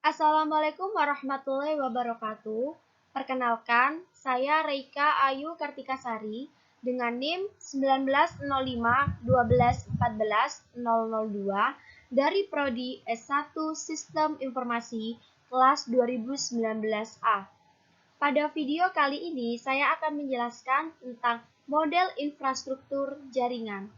Assalamualaikum warahmatullahi wabarakatuh. Perkenalkan, saya Reika Ayu Kartikasari dengan NIM 1905 dari Prodi S1 Sistem Informasi kelas 2019A. Pada video kali ini saya akan menjelaskan tentang model infrastruktur jaringan.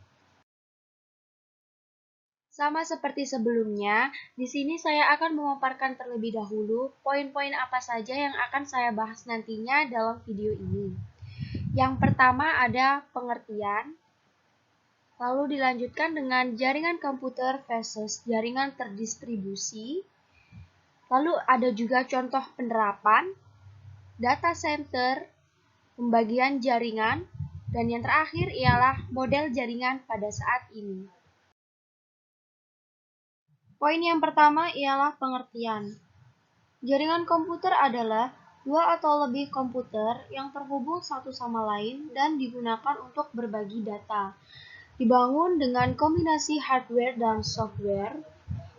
Sama seperti sebelumnya, di sini saya akan memaparkan terlebih dahulu poin-poin apa saja yang akan saya bahas nantinya dalam video ini. Yang pertama ada pengertian, lalu dilanjutkan dengan jaringan komputer versus jaringan terdistribusi, lalu ada juga contoh penerapan, data center, pembagian jaringan, dan yang terakhir ialah model jaringan pada saat ini. Poin yang pertama ialah pengertian. Jaringan komputer adalah dua atau lebih komputer yang terhubung satu sama lain dan digunakan untuk berbagi data. Dibangun dengan kombinasi hardware dan software.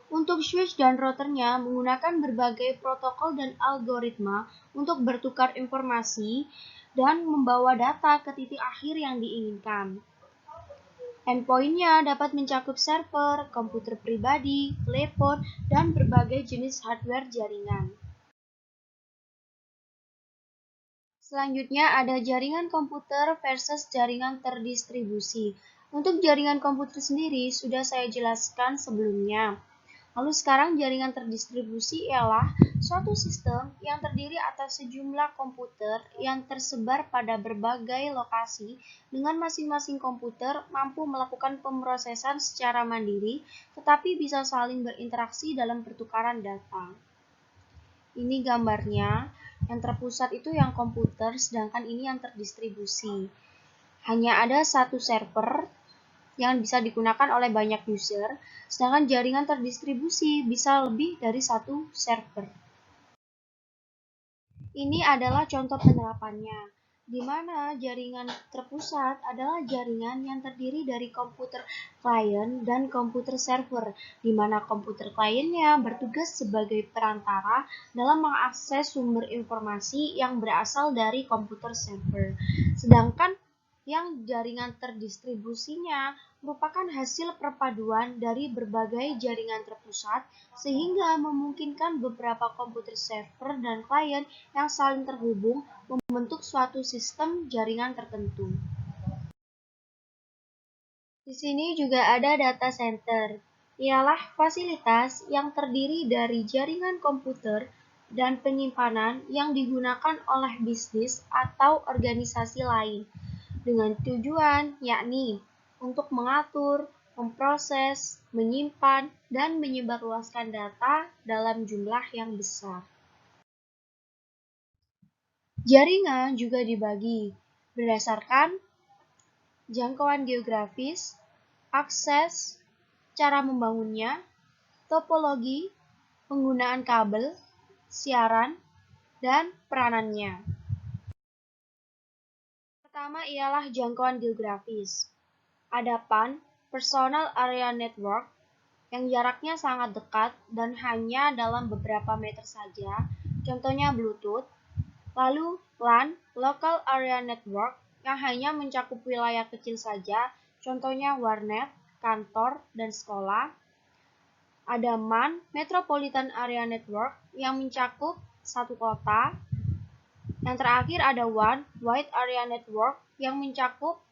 Untuk switch dan routernya menggunakan berbagai protokol dan algoritma untuk bertukar informasi dan membawa data ke titik akhir yang diinginkan. Endpoint-nya dapat mencakup server, komputer pribadi, telepon, dan berbagai jenis hardware jaringan. Selanjutnya ada jaringan komputer versus jaringan terdistribusi. Untuk jaringan komputer sendiri sudah saya jelaskan sebelumnya. Lalu sekarang jaringan terdistribusi ialah suatu sistem yang terdiri atas sejumlah komputer yang tersebar pada berbagai lokasi dengan masing-masing komputer mampu melakukan pemrosesan secara mandiri tetapi bisa saling berinteraksi dalam pertukaran data. Ini gambarnya, yang terpusat itu yang komputer, sedangkan ini yang terdistribusi. Hanya ada satu server yang bisa digunakan oleh banyak user, sedangkan jaringan terdistribusi bisa lebih dari satu server. Ini adalah contoh penerapannya, di mana jaringan terpusat adalah jaringan yang terdiri dari komputer klien dan komputer server, di mana komputer kliennya bertugas sebagai perantara dalam mengakses sumber informasi yang berasal dari komputer server. Sedangkan yang jaringan terdistribusinya merupakan hasil perpaduan dari berbagai jaringan terpusat sehingga memungkinkan beberapa komputer server dan klien yang saling terhubung membentuk suatu sistem jaringan tertentu. Di sini juga ada data center. Ialah fasilitas yang terdiri dari jaringan komputer dan penyimpanan yang digunakan oleh bisnis atau organisasi lain dengan tujuan yakni untuk mengatur, memproses, menyimpan, dan menyebarluaskan data dalam jumlah yang besar. Jaringan juga dibagi berdasarkan jangkauan geografis, akses, cara membangunnya, topologi, penggunaan kabel, siaran, dan peranannya. Pertama ialah jangkauan geografis. Ada PAN, Personal Area Network, yang jaraknya sangat dekat dan hanya dalam beberapa meter saja, contohnya Bluetooth. Lalu LAN, Local Area Network, yang hanya mencakup wilayah kecil saja, contohnya warnet, kantor, dan sekolah. Ada MAN, Metropolitan Area Network, yang mencakup satu kota. Yang terakhir ada WAN, Wide Area Network, yang mencakup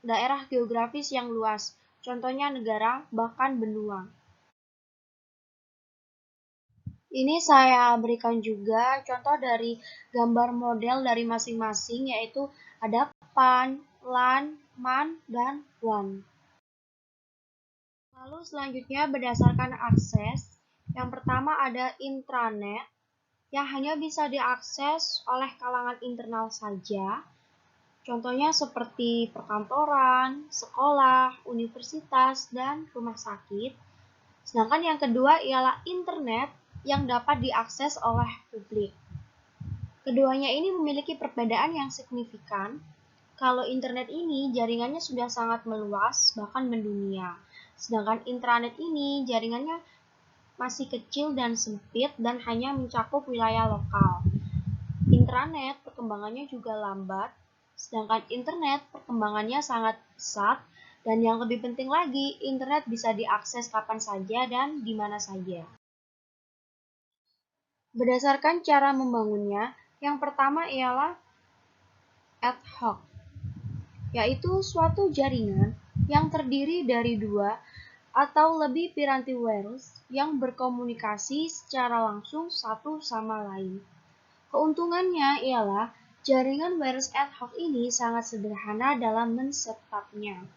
daerah geografis yang luas, contohnya negara, bahkan benua. Ini saya berikan juga contoh dari gambar model dari masing-masing, yaitu ada PAN, LAN, MAN, dan WAN. Lalu selanjutnya berdasarkan akses, yang pertama ada intranet, yang hanya bisa diakses oleh kalangan internal saja. Contohnya seperti perkantoran, sekolah, universitas, dan rumah sakit. Sedangkan yang kedua ialah internet yang dapat diakses oleh publik. Keduanya ini memiliki perbedaan yang signifikan. Kalau internet ini jaringannya sudah sangat meluas, bahkan mendunia. Sedangkan intranet ini jaringannya masih kecil dan sempit dan hanya mencakup wilayah lokal. Intranet perkembangannya juga lambat, sedangkan internet perkembangannya sangat pesat, dan yang lebih penting lagi, internet bisa diakses kapan saja dan di mana saja. Berdasarkan cara membangunnya, yang pertama ialah ad hoc, yaitu suatu jaringan yang terdiri dari dua atau lebih piranti wireless yang berkomunikasi secara langsung satu sama lain. Keuntungannya ialah jaringan wireless ad hoc ini sangat sederhana dalam men-setupnya.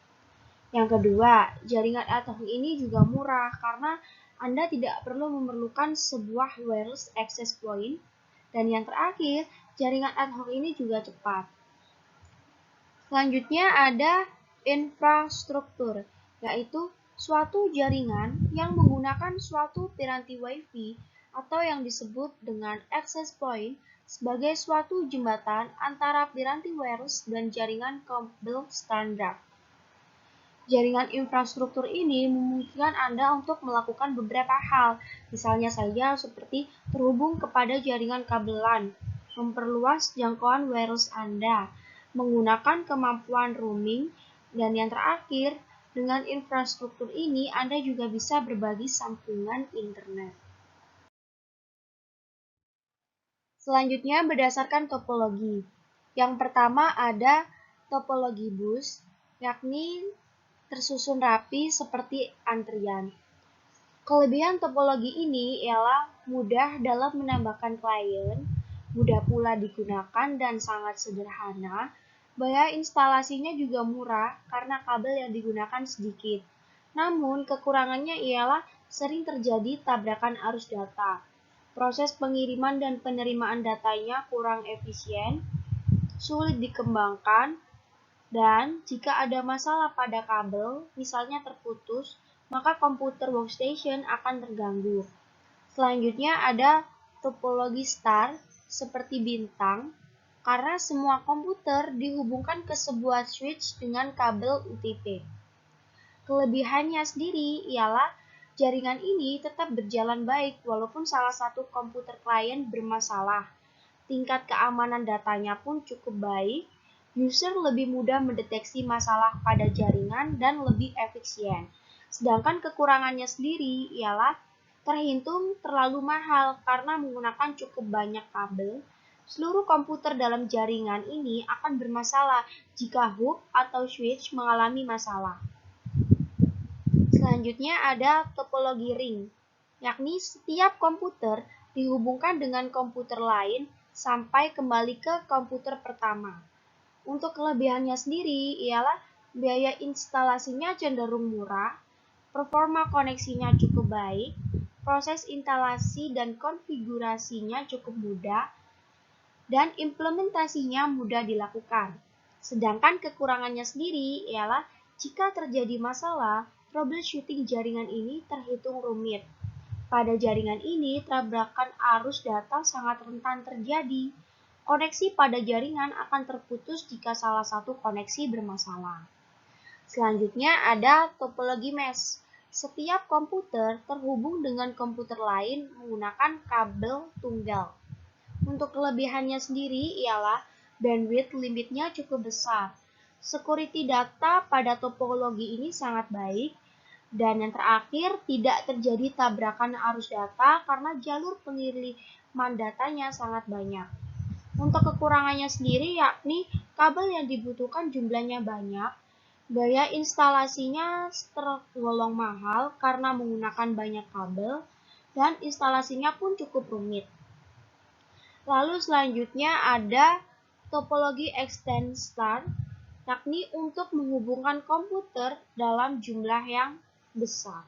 Yang kedua, jaringan ad hoc ini juga murah karena Anda tidak perlu memerlukan sebuah wireless access point. Dan yang terakhir, jaringan ad hoc ini juga cepat. Selanjutnya ada infrastruktur, yaitu suatu jaringan yang menggunakan suatu piranti Wi-Fi atau yang disebut dengan access point sebagai suatu jembatan antara piranti wireless dan jaringan kabel standar. Jaringan infrastruktur ini memungkinkan Anda untuk melakukan beberapa hal, misalnya saja seperti terhubung kepada jaringan kabel LAN, memperluas jangkauan wireless Anda, menggunakan kemampuan roaming, dan yang terakhir, dengan infrastruktur ini Anda juga bisa berbagi sambungan internet. Selanjutnya berdasarkan topologi. Yang pertama ada topologi bus, yakni tersusun rapi seperti antrian. Kelebihan topologi ini ialah mudah dalam menambahkan klien, mudah pula digunakan dan sangat sederhana. Biaya instalasinya juga murah karena kabel yang digunakan sedikit. Namun kekurangannya ialah sering terjadi tabrakan arus data. Proses pengiriman dan penerimaan datanya kurang efisien, sulit dikembangkan, dan jika ada masalah pada kabel, misalnya terputus, maka komputer workstation akan terganggu. Selanjutnya ada topologi star seperti bintang, karena semua komputer dihubungkan ke sebuah switch dengan kabel UTP. Kelebihannya sendiri ialah jaringan ini tetap berjalan baik walaupun salah satu komputer klien bermasalah. Tingkat keamanan datanya pun cukup baik, user lebih mudah mendeteksi masalah pada jaringan dan lebih efisien. Sedangkan kekurangannya sendiri ialah terhitung terlalu mahal karena menggunakan cukup banyak kabel. Seluruh komputer dalam jaringan ini akan bermasalah jika hub atau switch mengalami masalah. Selanjutnya ada topologi ring, yakni setiap komputer dihubungkan dengan komputer lain sampai kembali ke komputer pertama. Untuk kelebihannya sendiri ialah biaya instalasinya cenderung murah, performa koneksinya cukup baik, proses instalasi dan konfigurasinya cukup mudah, dan implementasinya mudah dilakukan. Sedangkan kekurangannya sendiri ialah jika terjadi masalah, troubleshooting jaringan ini terhitung rumit. Pada jaringan ini, tabrakan arus data sangat rentan terjadi. Koneksi pada jaringan akan terputus jika salah satu koneksi bermasalah. Selanjutnya ada topologi mesh. Setiap komputer terhubung dengan komputer lain menggunakan kabel tunggal. Untuk kelebihannya sendiri ialah bandwidth limitnya cukup besar. Security data pada topologi ini sangat baik. Dan yang terakhir, tidak terjadi tabrakan arus data karena jalur pengiriman datanya sangat banyak. Untuk kekurangannya sendiri yakni kabel yang dibutuhkan jumlahnya banyak, biaya instalasinya tergolong mahal karena menggunakan banyak kabel, dan instalasinya pun cukup rumit. Lalu selanjutnya ada topologi extensor, yakni untuk menghubungkan komputer dalam jumlah yang besar.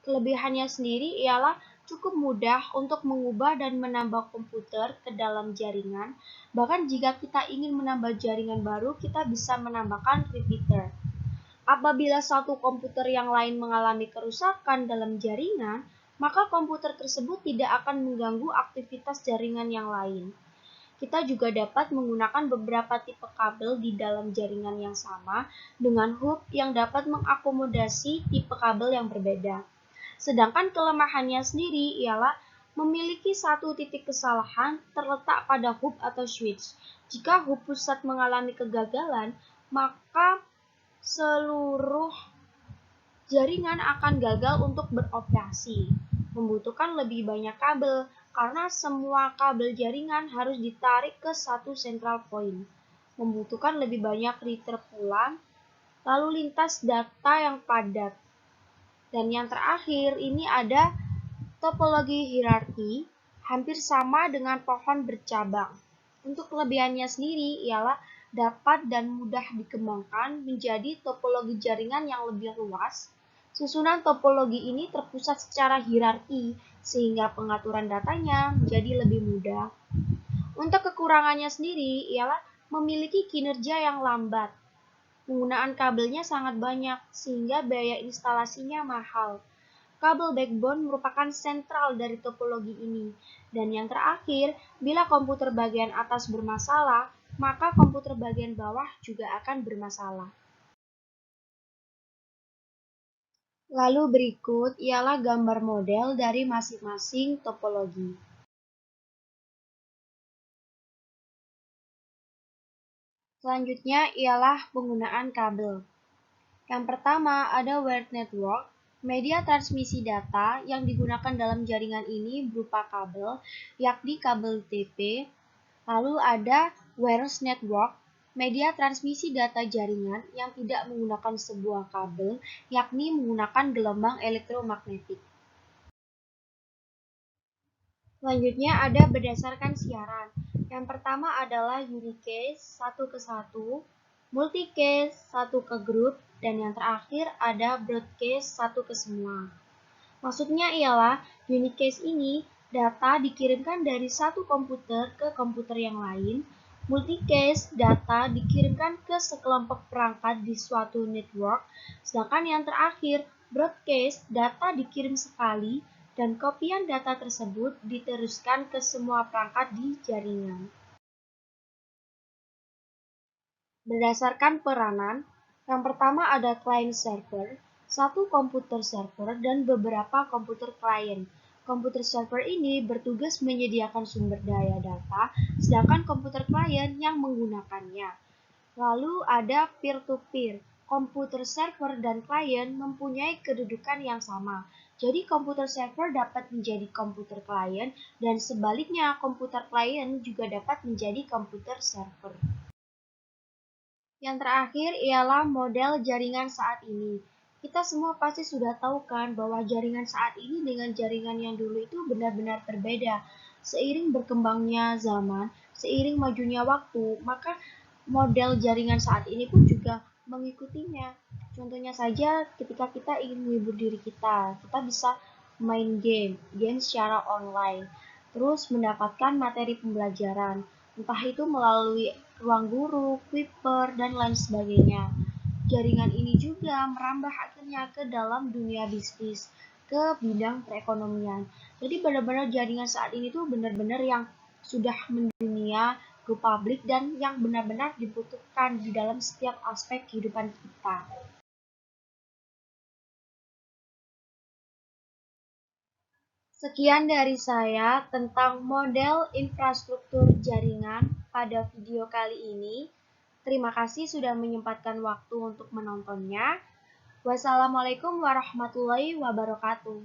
Kelebihannya sendiri ialah cukup mudah untuk mengubah dan menambah komputer ke dalam jaringan. Bahkan jika kita ingin menambah jaringan baru, kita bisa menambahkan repeater. Apabila satu komputer yang lain mengalami kerusakan dalam jaringan, maka komputer tersebut tidak akan mengganggu aktivitas jaringan yang lain. Kita juga dapat menggunakan beberapa tipe kabel di dalam jaringan yang sama dengan hub yang dapat mengakomodasi tipe kabel yang berbeda. Sedangkan kelemahannya sendiri ialah memiliki satu titik kesalahan terletak pada hub atau switch. Jika hub pusat mengalami kegagalan, maka seluruh jaringan akan gagal untuk beroperasi. Membutuhkan lebih banyak kabel karena semua kabel jaringan harus ditarik ke satu central point. Membutuhkan lebih banyak router pula, lalu lintas data yang padat. Dan yang terakhir ini ada topologi hierarki, hampir sama dengan pohon bercabang. Untuk kelebihannya sendiri ialah dapat dan mudah dikembangkan menjadi topologi jaringan yang lebih luas. Susunan topologi ini terpusat secara hierarki, sehingga pengaturan datanya menjadi lebih mudah. Untuk kekurangannya sendiri ialah memiliki kinerja yang lambat. Penggunaan kabelnya sangat banyak, sehingga biaya instalasinya mahal. Kabel backbone merupakan sentral dari topologi ini. Dan yang terakhir, bila komputer bagian atas bermasalah, maka komputer bagian bawah juga akan bermasalah. Lalu berikut ialah gambar model dari masing-masing topologi. Selanjutnya ialah penggunaan kabel. Yang pertama ada wired network. Media transmisi data yang digunakan dalam jaringan ini berupa kabel, yakni kabel TP. Lalu ada wireless network, media transmisi data jaringan yang tidak menggunakan sebuah kabel, yakni menggunakan gelombang elektromagnetik. Selanjutnya ada berdasarkan siaran. Yang pertama adalah unicase 1:1, multicase 1 ke grup, dan yang terakhir ada broadcast 1 ke semua. Maksudnya ialah unicase ini data dikirimkan dari satu komputer ke komputer yang lain. Multicase data dikirimkan ke sekelompok perangkat di suatu network. Sedangkan yang terakhir, broadcast data dikirim sekali dan kopian data tersebut diteruskan ke semua perangkat di jaringan. Berdasarkan peranan, yang pertama ada client server, satu komputer server, dan beberapa komputer klien. Komputer server ini bertugas menyediakan sumber daya data, sedangkan komputer klien yang menggunakannya. Lalu ada peer-to-peer. Komputer server dan klien mempunyai kedudukan yang sama. Jadi komputer server dapat menjadi komputer klien dan sebaliknya komputer klien juga dapat menjadi komputer server. Yang terakhir ialah model jaringan saat ini. Kita semua pasti sudah tahu kan bahwa jaringan saat ini dengan jaringan yang dulu itu benar-benar berbeda. Seiring berkembangnya zaman, seiring majunya waktu, maka model jaringan saat ini pun juga mengikutinya. Contohnya saja ketika kita ingin menghibur diri kita bisa main game secara online, terus mendapatkan materi pembelajaran, entah itu melalui ruang guru, Kuiper, dan lain sebagainya. Jaringan ini juga merambah akhirnya ke dalam dunia bisnis, ke bidang perekonomian. Jadi benar-benar jaringan saat ini tuh benar-benar yang sudah mendunia, go public, dan yang benar-benar dibutuhkan di dalam setiap aspek kehidupan kita. Sekian dari saya tentang model infrastruktur jaringan pada video kali ini. Terima kasih sudah menyempatkan waktu untuk menontonnya. Wassalamualaikum warahmatullahi wabarakatuh.